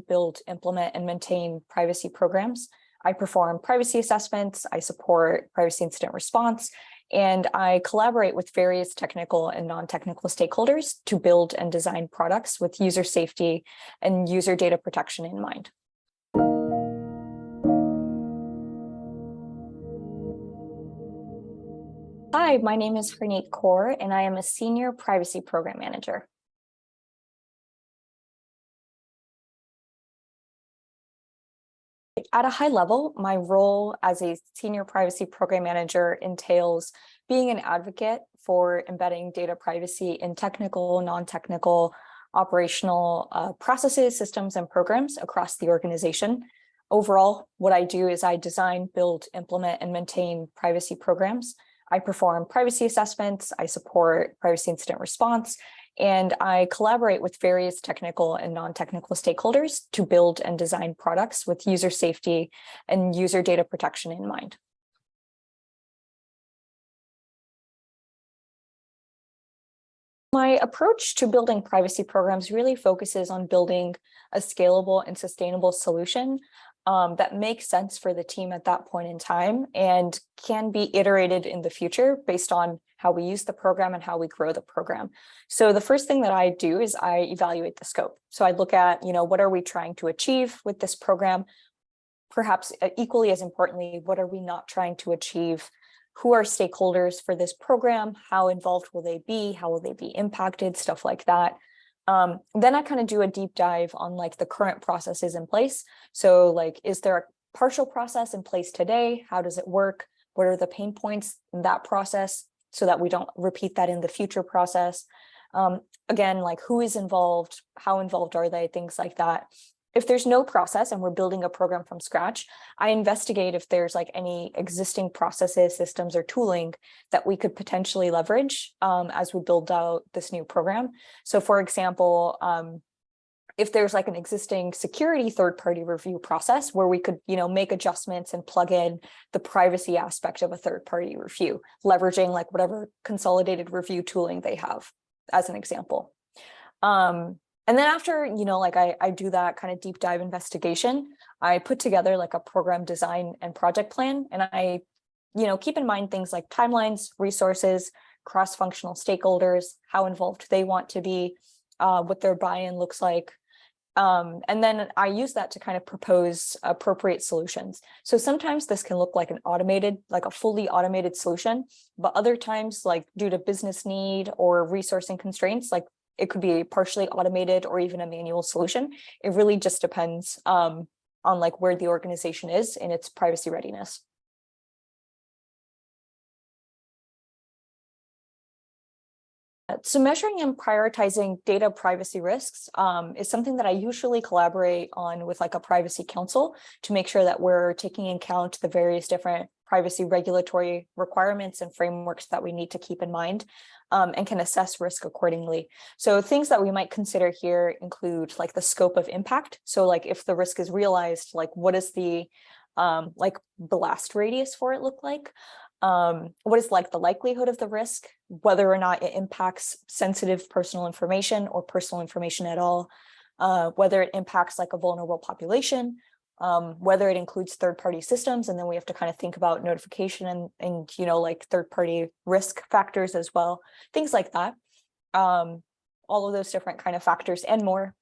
design, build, implement, and maintain privacy programs. I perform privacy assessments, I support privacy incident response, and I collaborate with various technical and non-technical stakeholders to build and design products with user safety and user data protection in mind. Hi, my name is Harneet Kaur, and I am a senior privacy program manager. At a high level, my role as a senior privacy program manager entails being an advocate for embedding data privacy in technical, non-technical, operational processes, systems, and programs across the organization. Overall, what I do is I design, build, implement, and maintain privacy programs. I perform privacy assessments, I support privacy incident response, and I collaborate with various technical and non-technical stakeholders to build and design products with user safety and user data protection in mind. My approach to building privacy programs really focuses on building a scalable and sustainable solution that makes sense for the team at that point in time and can be iterated in the future based on how we use the program and how we grow the program. So the first thing that I do is I evaluate the scope. So I look at, what are we trying to achieve with this program? Perhaps equally as importantly, what are we not trying to achieve? Who are stakeholders for this program? How involved will they be? How will they be impacted? Stuff like that. Then I kind of do a deep dive on the current processes in place. So is there a partial process in place today? How does it work? What are the pain points in that process so that we don't repeat that in the future process? Again, who is involved? How involved are they? Things like that. If there's no process and we're building a program from scratch, I investigate if there's any existing processes, systems, or tooling that we could potentially leverage as we build out this new program. So for example, if there's an existing security third-party review process where we could, make adjustments and plug in the privacy aspect of a third-party review, leveraging whatever consolidated review tooling they have, as an example. And then after, I do that kind of deep dive investigation, I put together a program design and project plan. And I, keep in mind things like timelines, resources, cross-functional stakeholders, how involved they want to be, what their buy-in looks like. And then I use that to kind of propose appropriate solutions. So sometimes this can look like a fully automated solution, but other times, due to business need or resourcing constraints, it could be partially automated or even a manual solution. It really just depends on where the organization is in its privacy readiness. So measuring and prioritizing data privacy risks is something that I usually collaborate on with a privacy council to make sure that we're taking into account the various different privacy regulatory requirements and frameworks that we need to keep in mind and can assess risk accordingly. So things that we might consider here include the scope of impact. So if the risk is realized, what is the blast radius for it look like? What is the likelihood of the risk, whether or not it impacts sensitive personal information or personal information at all, whether it impacts a vulnerable population, whether it includes third-party systems, and then we have to kind of think about notification and third-party risk factors as well, things like that. All of those different kind of factors and more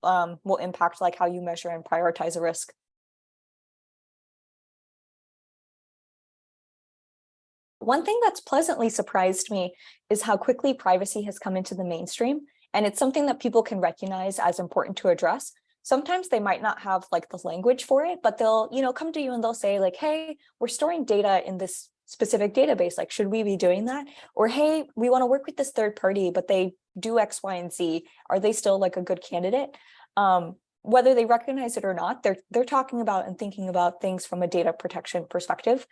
will impact how you measure and prioritize a risk. One thing that's pleasantly surprised me is how quickly privacy has come into the mainstream, and it's something that people can recognize as important to address. Sometimes they might not have the language for it, but they'll, come to you and they'll say hey, we're storing data in this specific database. Should we be doing that? Or, hey, we want to work with this third party, but they do X, Y, and Z. Are they still a good candidate? Whether they recognize it or not, they're talking about and thinking about things from a data protection perspective.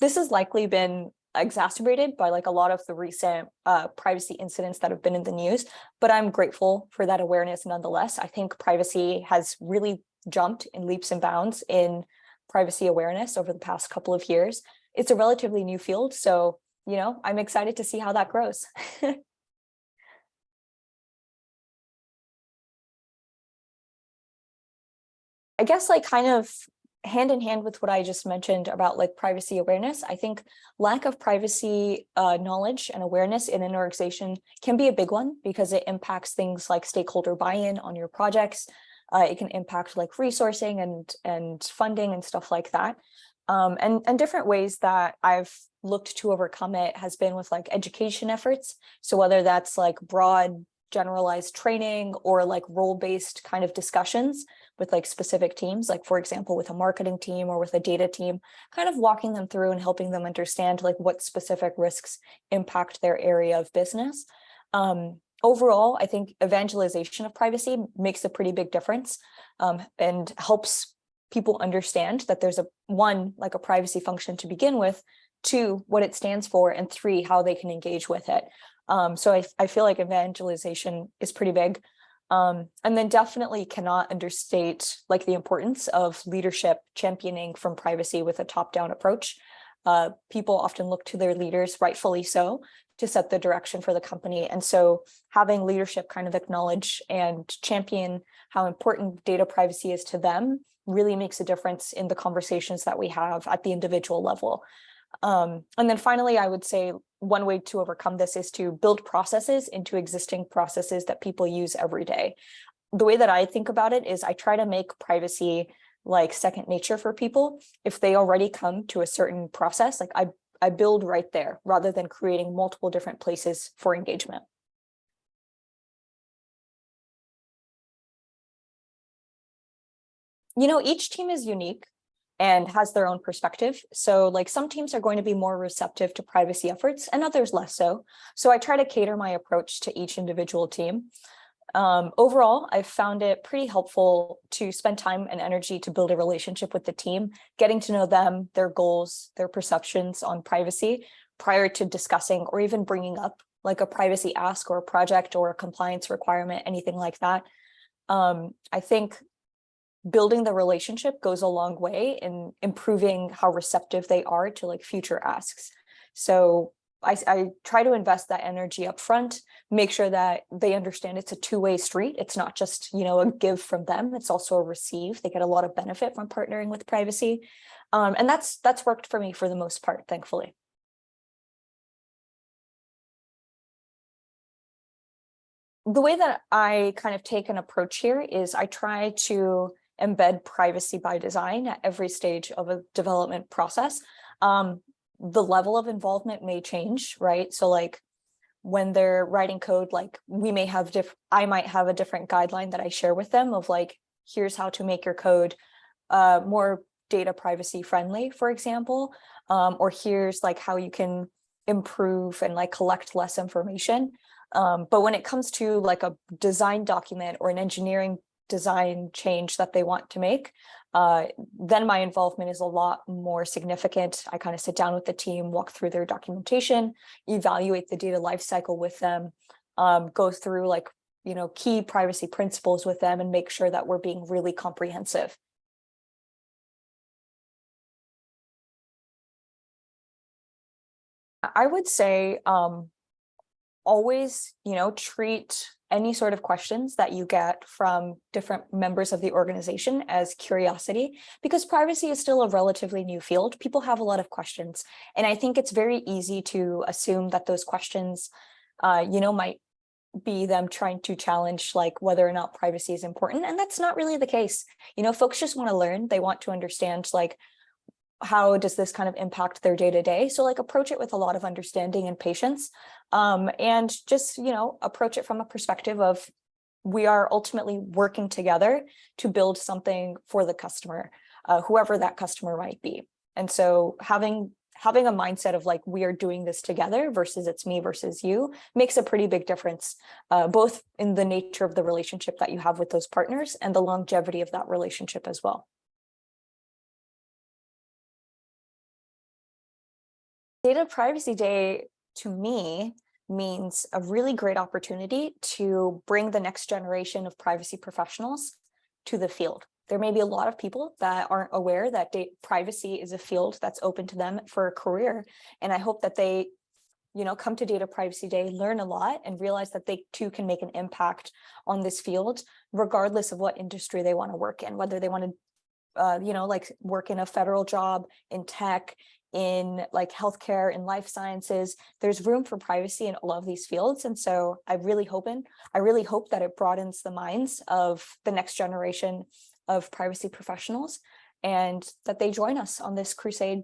This has likely been exacerbated by a lot of the recent privacy incidents that have been in the news, but I'm grateful for that awareness nonetheless. I think privacy has really jumped in leaps and bounds in privacy awareness over the past couple of years. It's a relatively new field, so I'm excited to see how that grows. I guess like kind of hand in hand with what I just mentioned about like privacy awareness, I think lack of privacy knowledge and awareness in an organization can be a big one because it impacts things like stakeholder buy-in on your projects. It can impact like resourcing and funding and stuff like that. And different ways that I've looked to overcome it has been with like education efforts. So whether that's like broad generalized training or like role-based kind of discussions with like specific teams, like for example, with a marketing team or with a data team, kind of walking them through and helping them understand like what specific risks impact their area of business. Overall, I think evangelization of privacy makes a pretty big difference and helps people understand that there's like a privacy function to begin with, two, what it stands for, and three, how they can engage with it. So I feel like evangelization is pretty big. And then definitely cannot understate like the importance of leadership championing from privacy with a top-down approach. People often look to their leaders, rightfully so, to set the direction for the company. And so having leadership kind of acknowledge and champion how important data privacy is to them really makes a difference in the conversations that we have at the individual level. And then finally, I would say one way to overcome this is to build processes into existing processes that people use every day. The way that I think about it is I try to make privacy like second nature for people. If they already come to a certain process, like I build right there rather than creating multiple different places for engagement. You know, each team is unique and has their own perspective. So like some teams are going to be more receptive to privacy efforts and others less so. So I try to cater my approach to each individual team. Overall, I've found it pretty helpful to spend time and energy to build a relationship with the team, getting to know them, their goals, their perceptions on privacy prior to discussing or even bringing up like a privacy ask or a project or a compliance requirement, anything like that. I think building the relationship goes a long way in improving how receptive they are to like future asks. So I try to invest that energy up front, make sure that they understand it's a two-way street. It's not just, you know, a give from them. It's also a receive. They get a lot of benefit from partnering with privacy. And that's worked for me for the most part, thankfully. The way that I kind of take an approach here is I try to embed privacy by design at every stage of a development process. The level of involvement may change, right? So like when they're writing code, like I might have a different guideline that I share with them of like, here's how to make your code more data privacy friendly, for example, or here's like how you can improve and like collect less information. But when it comes to like a design document or an engineering design change that they want to make, then my involvement is a lot more significant. I kind of sit down with the team, walk through their documentation, evaluate the data lifecycle with them, go through like, you know, key privacy principles with them and make sure that we're being really comprehensive. I would say always, you know, treat any sort of questions that you get from different members of the organization as curiosity, because privacy is still a relatively new field. People have a lot of questions, and I think it's very easy to assume that those questions, you know, might be them trying to challenge like whether or not privacy is important, and that's not really the case. You know, folks just want to learn. They want to understand like, how does this kind of impact their day-to-day? So like approach it with a lot of understanding and patience, and just, you know, approach it from a perspective of we are ultimately working together to build something for the customer, whoever that customer might be. And so having a mindset of like, we are doing this together versus it's me versus you makes a pretty big difference, both in the nature of the relationship that you have with those partners and the longevity of that relationship as well. Data Privacy Day to me means a really great opportunity to bring the next generation of privacy professionals to the field. There may be a lot of people that aren't aware that privacy is a field that's open to them for a career. And I hope that they, you know, come to Data Privacy Day, learn a lot, and realize that they too can make an impact on this field, regardless of what industry they want to work in, whether they want to like work in a federal job, in tech, in like healthcare, in life sciences. There's room for privacy in all of these fields. And so I really hope that it broadens the minds of the next generation of privacy professionals, and that they join us on this crusade